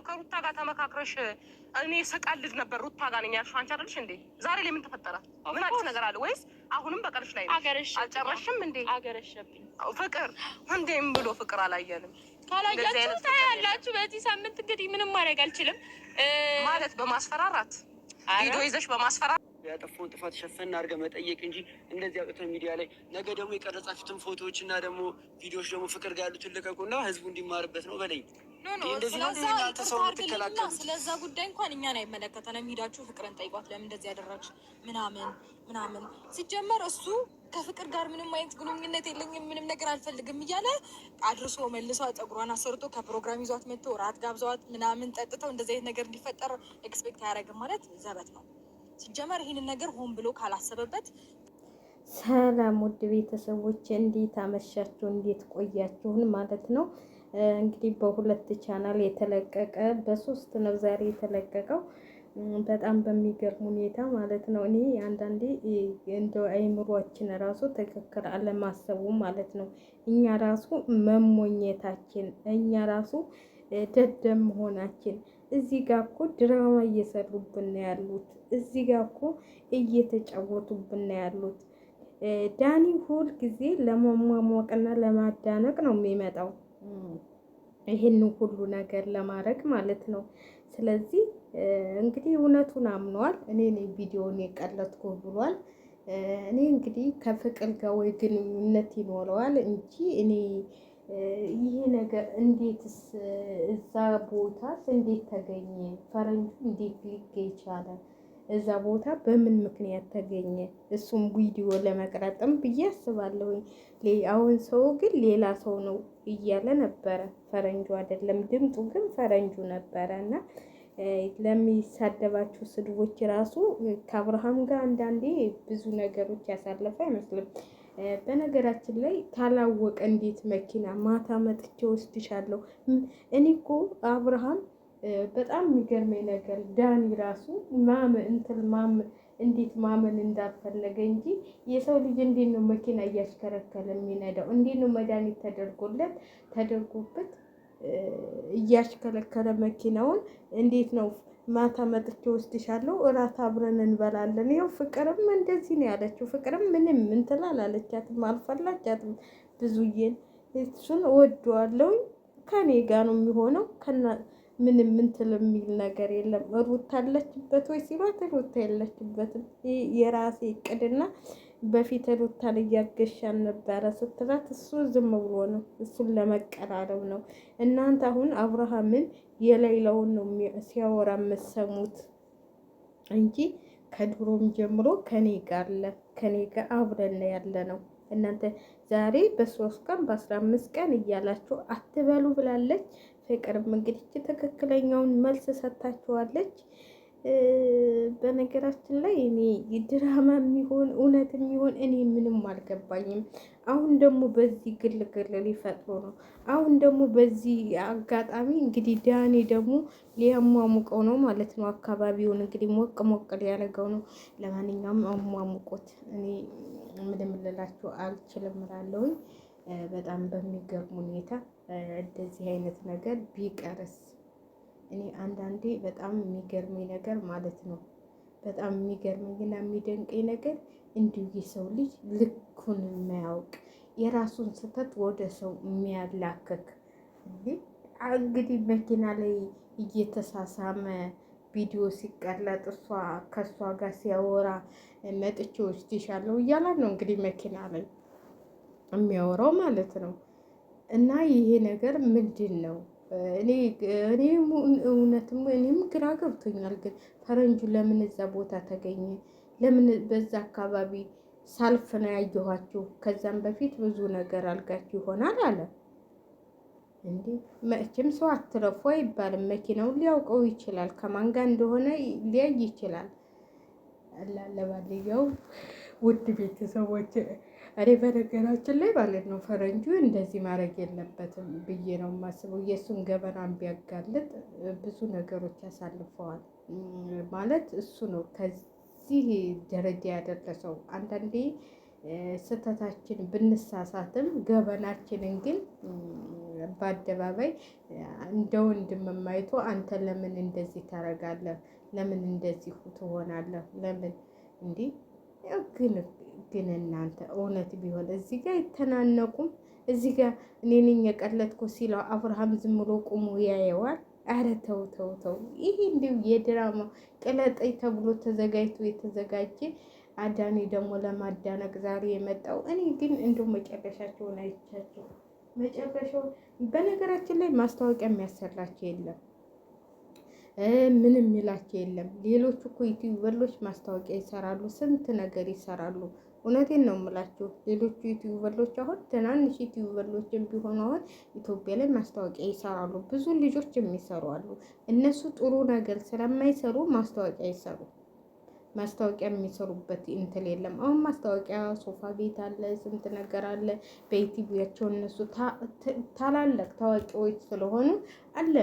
አውቃለሁ። ከሩታ ጋር ተመካክረሽ እኔ ስቀልድ ነበር። ሩታ ጋር ነኝ ያልሽው አንቺ አይደልሽ እንዴ? ዛሬ ላይ ምን ተፈጠረ? ምን አዲስ ነገር አለ? ወይስ አሁንም በቀልሽ ላይ ነው? አልጨረሽም እንዴ? አገረሸብኝ ፍቅር እንዴም ብሎ ፍቅር አላየንም። ካላያችሁ ታያላችሁ። በዚህ ሳምንት እንግዲህ ምንም ማድረግ አልችልም ማለት በማስፈራራት ቪዲዮ ይዘሽ በማስፈራራት ያጠፋውን ጥፋት ሸፈን አድርገህ መጠየቅ እንጂ እንደዚህ አውጥተህ ሚዲያ ላይ ነገ ደግሞ የቀረጻችሁትን ፎቶዎች እና ደግሞ ቪዲዮዎች ደግሞ ፍቅር ጋር ያሉትን ልቀቁና ህዝቡ እንዲማርበት ነው በለኝ። ስለዛ ጉዳይ እንኳን እኛን አይመለከተንም። ሄዳችሁ ፍቅርን ጠይቋት፣ ለምን እንደዚህ ያደረግሽ ምናምን። ሲጀመር እሱ ከፍቅር ጋር ምንም አይነት ግንኙነት የለኝም፣ ምንም ነገር አልፈልግም እያለ አድርሶ መልሷ ፀጉሯን አሰርቶ ከፕሮግራም ይዟት መጥቶ ራት ጋብዘዋት ምናምን ጠጥተው እንደዚህ አይነት ነገር እንዲፈጠር ኤክስፔክት አያደርግም ማለት ዘበት ነው። ሲጀመር ይህንን ነገር ሆን ብሎ ካላሰበበት። ሰላም ውድ ቤተሰቦች እንዴት አመሻችሁ? እንዴት ቆያችሁን ማለት ነው። እንግዲህ በሁለት ቻናል የተለቀቀ በሶስት ነው ዛሬ የተለቀቀው። በጣም በሚገርም ሁኔታ ማለት ነው። እኔ አንዳንዴ እንደው አይምሮአችን ራሱ ትክክል አለማሰቡ ማለት ነው። እኛ ራሱ መሞኘታችን፣ እኛ ራሱ ደደም መሆናችን። እዚህ ጋር እኮ ድራማ እየሰሩብን ያሉት፣ እዚህ ጋር እኮ እየተጫወቱብን ያሉት። ዳኒ ሁል ጊዜ ለመሟሟቅና ለማዳነቅ ነው የሚመጣው፣ ይህን ሁሉ ነገር ለማድረግ ማለት ነው። ስለዚህ እንግዲህ እውነቱን አምኗል። እኔ ቪዲዮን የቀለጥኩ ብሏል። እኔ እንግዲህ ከፍቅር ጋር ወይ ግንኙነት ይኖረዋል እንጂ እኔ ይሄ ነገር እንዴትስ እዛ ቦታስ እንዴት ተገኘ? ፈረንጁ እንዴት ሊገኝ ቻለ? እዛ ቦታ በምን ምክንያት ተገኘ? እሱም ቪዲዮ ለመቅረጥም ብዬ አስባለሁ። አሁን ሰው ግን ሌላ ሰው ነው እያለ ነበረ፣ ፈረንጁ አይደለም። ድምፁ ግን ፈረንጁ ነበረ እና ለሚሳደባችሁ ስድቦች ራሱ ከአብርሃም ጋር አንዳንዴ ብዙ ነገሮች ያሳለፈ አይመስልም። በነገራችን ላይ ታላወቀ እንዴት መኪና ማታ መጥቼ ወስድሻለሁ። እኔ እኮ አብርሃም በጣም የሚገርመኝ ነገር ዳኒ ራሱ እንዴት ማመን እንዳልፈለገ እንጂ የሰው ልጅ እንዴት ነው መኪና እያሽከረከረ የሚነዳው? እንዴት ነው መድኃኒት ተደርጎበት እያሽከረከረ መኪናውን እንዴት ነው ማታ መጥቼ ወስድሻለሁ፣ እራት አብረን እንበላለን። ይኸው ፍቅርም እንደዚህ ነው ያለችው። ፍቅርም ምንም እንትን አላለቻትም፣ አልፈላቻትም። ብዙዬን እሱን እወደዋለሁ ከኔ ጋር ነው የሚሆነው ምንም እንትን የሚል ነገር የለም። ሩታ አለችበት ወይ ሲሏት ሩታ የለችበትም። የራሴ እቅድና በፊት ሩታን እያገሻን ነበረ ስትላት እሱ ዝም ብሎ ነው፣ እሱን ለመቀራረብ ነው። እናንተ አሁን አብርሃምን የሌላውን ነው ሲያወራ የምትሰሙት እንጂ ከድሮም ጀምሮ ከኔ ጋር አብረን ያለ ነው። እናንተ ዛሬ በ3 ቀን በ15 ቀን እያላችሁ አትበሉ ብላለች። ፍቅርም እንግዲህ ትክክለኛውን መልስ ሰጥታችኋለች። በነገራችን ላይ እኔ ድራማ የሚሆን እውነት የሚሆን እኔ ምንም አልገባኝም። አሁን ደግሞ በዚህ ግልግል ሊፈጥሩ ነው። አሁን ደግሞ በዚህ አጋጣሚ እንግዲህ ዳኒ ደግሞ ሊያሟሙቀው ነው ማለት ነው። አካባቢውን እንግዲህ ሞቅ ሊያደርገው ነው። ለማንኛውም አሟሙቆት፣ እኔ ምንም ልላችሁ አልችልም እላለሁኝ። በጣም በሚገርም ሁኔታ እንደዚህ አይነት ነገር ቢቀርስ። እኔ አንዳንዴ በጣም የሚገርመኝ ነገር ማለት ነው፣ በጣም የሚገርመኝና የሚደንቀኝ ነገር እንዲሁ የሰው ልጅ ልኩን የማያውቅ የራሱን ስህተት ወደ ሰው የሚያላክክ እንግዲህ መኪና ላይ እየተሳሳመ ቪዲዮ ሲቀለጥ ከእሷ ጋር ሲያወራ መጥቼ ወስድሻለሁ እያላት ነው እንግዲህ መኪና ላይ የሚያወራው ማለት ነው። እና ይሄ ነገር ምንድን ነው? እኔም ግራ ገብቶኛል። ግን ፈረንጁ ለምን እዛ ቦታ ተገኘ? ለምን በዛ አካባቢ ሳልፍ ነው ያየኋችሁ? ከዛም በፊት ብዙ ነገር አልጋችሁ ይሆናል አለ እንዴ። መቼም ሰው አትረፉ አይባልም። መኪናውን ሊያውቀው ይችላል፣ ከማን ጋር እንደሆነ ሊያይ ይችላል። ለባልየው ውድ ቤተሰቦች እኔ በነገራችን ላይ ማለት ነው ፈረንጁ እንደዚህ ማድረግ የለበትም ብዬ ነው የማስበው። የእሱን ገበናን ቢያጋልጥ ብዙ ነገሮች ያሳልፈዋል ማለት እሱ ነው ከዚህ ደረጃ ያደረሰው። አንዳንዴ ስህተታችን ብንሳሳትም ገበናችንን ግን በአደባባይ እንደ ወንድም የማይቶ አንተ ለምን እንደዚህ ታረጋለህ? ለምን እንደዚህ ትሆናለህ? ለምን እንዲህ ግን እናንተ እውነት ቢሆን እዚህ ጋር አይተናነቁም። እዚህ ጋር እኔ ነኝ የቀለጥኩ ሲለው አብርሃም ዝም ብሎ ቁሞ ያየዋል። አረ ተው ተው ተው። ይሄ እንዲሁ የድራማ ቅለጠኝ ተብሎ ተዘጋጅቶ የተዘጋጀ አዳኒ ደግሞ ለማዳነቅ ዛሬ የመጣው። እኔ ግን እንደው መጨረሻቸውን አይቻቸው መጨረሻው። በነገራችን ላይ ማስታወቂያ የሚያሰራቸው የለም፣ ምንም የሚላቸው የለም። ሌሎቹ እኮ ዩቲዩበሮች ማስታወቂያ ይሰራሉ፣ ስንት ነገር ይሰራሉ። እውነቴን ነው የምላችሁ። ሌሎቹ ዩቲዩበሮች አሁን ትናንሽ ዩቲዩበሮችን ቢሆኑ አሁን ኢትዮጵያ ላይ ማስታወቂያ ይሰራሉ። ብዙ ልጆች የሚሰሩ አሉ። እነሱ ጥሩ ነገር ስለማይሰሩ ማስታወቂያ ይሰሩ። ማስታወቂያ የሚሰሩበት እንትን የለም። አሁን ማስታወቂያ ሶፋ ቤት አለ፣ ስንት ነገር አለ። በዩቲዩባቸው እነሱ ታላላቅ ታዋቂዎች ስለሆኑ አለ።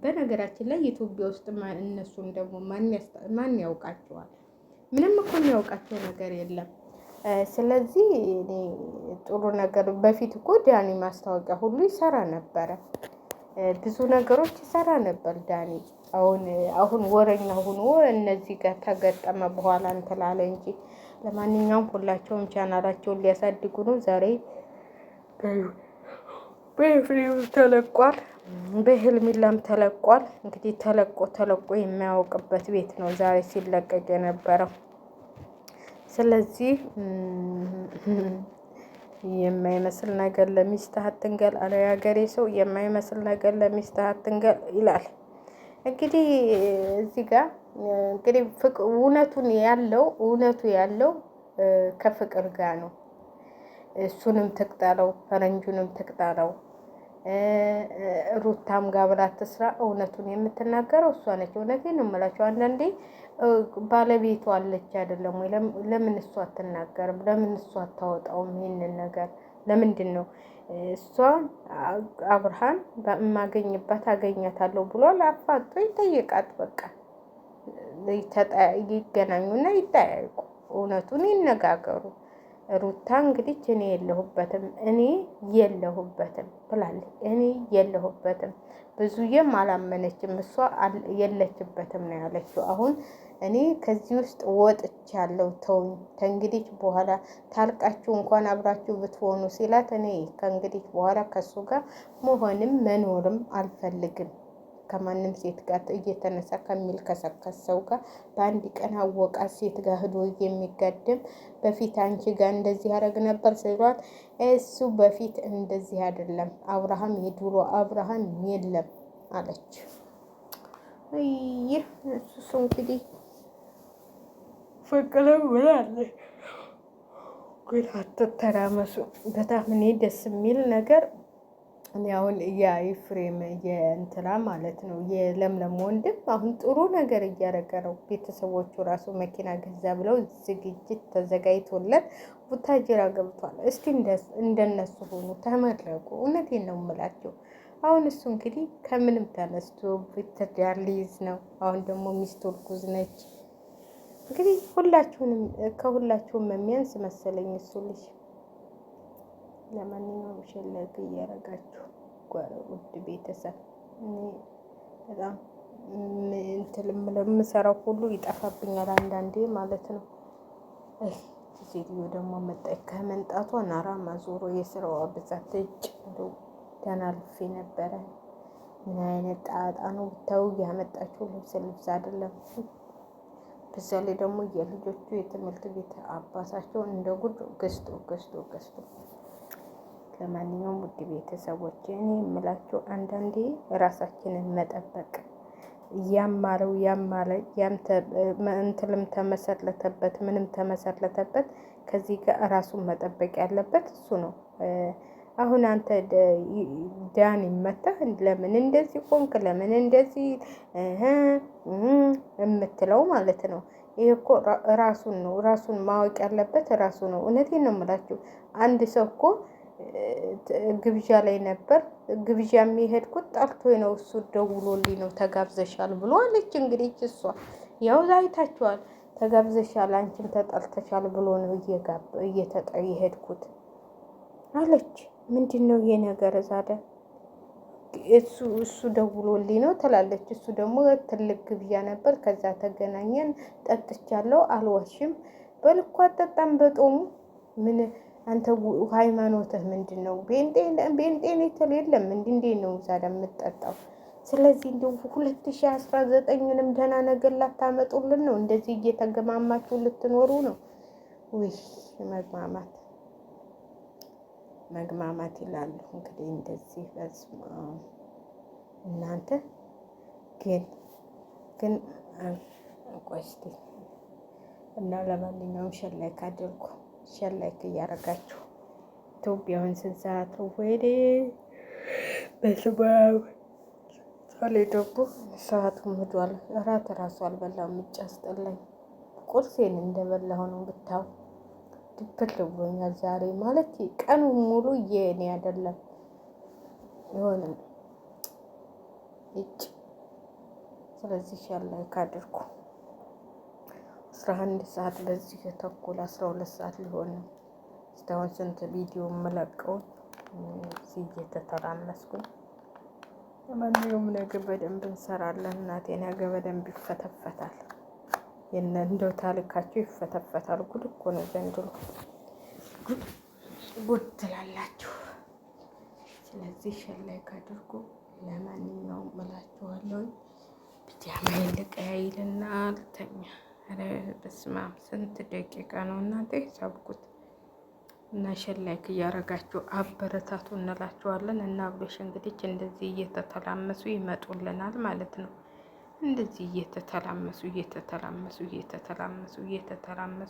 በነገራችን ላይ ኢትዮጵያ ውስጥ እነሱን ደግሞ ማን ያውቃቸዋል? ምንም እኮ የሚያውቃቸው ነገር የለም። ስለዚህ እኔ ጥሩ ነገር በፊት እኮ ዳኒ ማስታወቂያ ሁሉ ይሰራ ነበረ፣ ብዙ ነገሮች ይሰራ ነበር ዳኒ። አሁን ወረኛ ሆኖ እነዚህ ጋር ተገጠመ በኋላ እንትላለ እንጂ። ለማንኛውም ሁላቸውም ቻናላቸውን ሊያሳድጉ ነው። ዛሬ በፍሬው ተለቋል፣ በህልሚላም ተለቋል። እንግዲህ ተለቆ የማያውቅበት ቤት ነው ዛሬ ሲለቀቅ የነበረው። ስለዚህ የማይመስል ነገር ለሚስትህ አትንገል አለ የሀገሬ ሰው። የማይመስል ነገር ለሚስትህ አትንገል ይላል። እንግዲህ እዚህ ጋር እንግዲህ እውነቱ ያለው ከፍቅር ጋር ነው። እሱንም ትቅጠለው፣ ፈረንጁንም ትቅጠለው፣ ሩታም ጋር ብላ ትስራ። እውነቱን የምትናገረው እሷ ነች። እውነቴን ነው የምላቸው። አንዳንዴ ባለቤቷ አለች አይደለም ወይ? ለምን እሷ አትናገርም? ለምን እሷ አታወጣውም? ይሄንን ነገር ለምንድን ነው እሷ አብርሃም በማገኝባት አገኛታለሁ ብሏል። አፋጦ ይጠይቃት። በቃ ይገናኙና ይጠያይቁ፣ እውነቱን ይነጋገሩ። ሩታ እንግዲህ እኔ የለሁበትም ብላለች። እኔ የለሁበትም ብዙዬም አላመነችም። እሷ የለችበትም ነው ያለችው። አሁን እኔ ከዚህ ውስጥ ወጥቻለሁ፣ ተውኝ፣ ከእንግዲህ በኋላ ታልቃችሁ እንኳን አብራችሁ ብትሆኑ ሲላት፣ እኔ ከእንግዲህ በኋላ ከሱ ጋር መሆንም መኖርም አልፈልግም። ከማንም ሴት ጋር እየተነሳ ከሚል ከሰከስ ሰው ጋር በአንድ ቀን አወቃት ሴት ጋር ሂዶ የሚጋደም በፊት አንቺ ጋር እንደዚህ ያደረግ ነበር ሲሏት፣ እሱ በፊት እንደዚህ አይደለም፣ አብርሃም የድሮ አብርሃም የለም አለች። ይህ እሱ እንግዲህ ፈቅለም ብላለች። ግን አትተራመሱ። በጣም እኔ ደስ የሚል ነገር አሁን የኤፍሬም የእንትና ማለት ነው የለምለም ወንድም አሁን ጥሩ ነገር እያደረገ ነው። ቤተሰቦቹ ራሱ መኪና ገዛ ብለው ዝግጅት ተዘጋጅቶለት ቡታጅራ ገብቷል። እስቲ እንደነሱ ሆኑ፣ ተመረቁ። እውነቴን ነው የምላቸው። አሁን እሱ እንግዲህ ከምንም ተነስቶ ትዳር ሊይዝ ነው። አሁን ደግሞ ሚስቱ እርጉዝ ነች። እንግዲህ ከሁላችሁም የሚያንስ መሰለኝ እሱ ልጅ። ለማንኛውም ሸለግ እያረጋችሁ ውድ ቤተሰብ፣ እኔ በጣም ለምሰራው ሁሉ ይጠፋብኛል አንዳንዴ ማለት ነው። ሴትዮ ደግሞ መጣች ከመንጣቷ ናራ ማዞሮ የስራዋ ብዛት እጭ ደህና ልፌ ነበረ። ምን አይነት ጣጣ ነው ብታዩ! ያመጣችው ልብስ አይደለም። በዛ ላይ ደግሞ የልጆቹ የትምህርት ቤት አባታቸው እንደ ጉድ ገዝቶ ለማንኛውም ውድ ቤተሰቦች እኔ የምላችሁ አንዳንዴ ራሳችንን መጠበቅ ያማለው እንትልም ተመሰረተበት ምንም ተመሰረተበት ከዚህ ጋር ራሱን መጠበቅ ያለበት እሱ ነው። አሁን አንተ ዳኒ መተህ ለምን እንደዚህ ቆንክ ለምን እንደዚህ የምትለው ማለት ነው። ይሄ እኮ ራሱን ማወቅ ያለበት ራሱ ነው። እውነቴን ነው የምላችሁ። አንድ ሰው እኮ ግብዣ ላይ ነበር። ግብዣ የሚሄድኩት ጠርቶኝ ነው፣ እሱ ደውሎልኝ ነው ተጋብዘሻል ብሎ አለች። እንግዲህ እሷ ያው አይታችኋል። ተጋብዘሻል፣ አንቺም ተጠርተሻል ብሎ ነው እየሄድኩት አለች። ምንድን ነው ይሄ ነገር ዛሬ? እሱ ደውሎልኝ ነው ትላለች። እሱ ደግሞ ትልቅ ግብዣ ነበር፣ ከዛ ተገናኘን፣ ጠጥቻለሁ፣ አልዋሽም። በልኳ አጠጣም በጦሙ ምን አንተ ሃይማኖትህ ምንድን ነው? ቤንጤን የተል የለም እንዴ ነው ዛሬ የምትጠጣው? ስለዚህ እንደው 2019ንም ደህና ነገር ላታመጡልን ነው? እንደዚህ እየተገማማችሁ ልትኖሩ ነው? ውይ መግማማት ይላሉ እንግዲህ እንደዚህ። በስመ አብ እናንተ ግን ቆይ እስኪ እና ለማንኛውም ሸላይክ አድርጉ፣ ሸላይክ እያረጋችሁ ኢትዮጵያውን ስንሰዓት ወይኔ በስመ አብ ሳሌ ደግሞ ሰዓቱ ምዷል። እራት እራሱ አልበላም፣ ምጭ አስጠላኝ። ቁርሴን እንደበላሁ ነው ብታው ድብር ብሎኛል ዛሬ። ማለት ቀኑ ሙሉ የኔ አይደለም የሆነ እጭ። ስለዚህ ሻላይክ አድርጉ። 11 ሰዓት በዚህ ተኩል 12 ሰዓት ሊሆን ነው። እስካሁን ስንት ቪዲዮ የምለቀውን እዚህ እየተተራመስኩኝ። ለማንኛውም ነገ በደንብ እንሰራለን። እናቴ ነገ በደንብ ይፈተፈታል። እንደው ታልካችሁ ይፈተፈታል። ጉድ እኮ ነው ዘንድሮ፣ ጉድ ትላላችሁ። ስለዚህ ሸላይክ አድርጉ። ለማንኛውም እላችኋለሁ ቢጃማዬን ልቀያይልና ልተኛ። ኧረ በስመ አብ ስንት ደቂቃ ነው እናንተ ሳብኩት። እና ሸላይክ እያረጋችሁ አበረታቱ እንላችኋለን። እና አብሮሽ እንግዲህ እንደዚህ እየተተላመሱ ይመጡልናል ማለት ነው። እንደዚህ እየተተላመሱ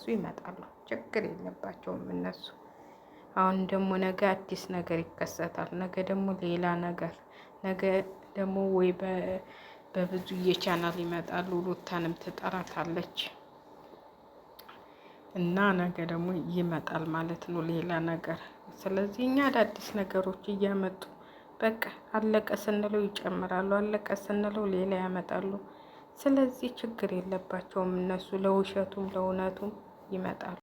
ይመጣሉ። ችግር የለባቸውም እነሱ። አሁን ደግሞ ነገ አዲስ ነገር ይከሰታል። ነገ ደግሞ ሌላ ነገር፣ ነገ ደግሞ ወይ በብዙ የቻናል ይመጣሉ። ሩታንም ትጠራታለች እና ነገ ደግሞ ይመጣል ማለት ነው ሌላ ነገር። ስለዚህ እኛ አዳዲስ ነገሮች እያመጡ በቃ አለቀ ስንለው ይጨምራሉ፣ አለቀ ስንለው ሌላ ያመጣሉ። ስለዚህ ችግር የለባቸውም እነሱ፣ ለውሸቱም ለእውነቱም ይመጣሉ።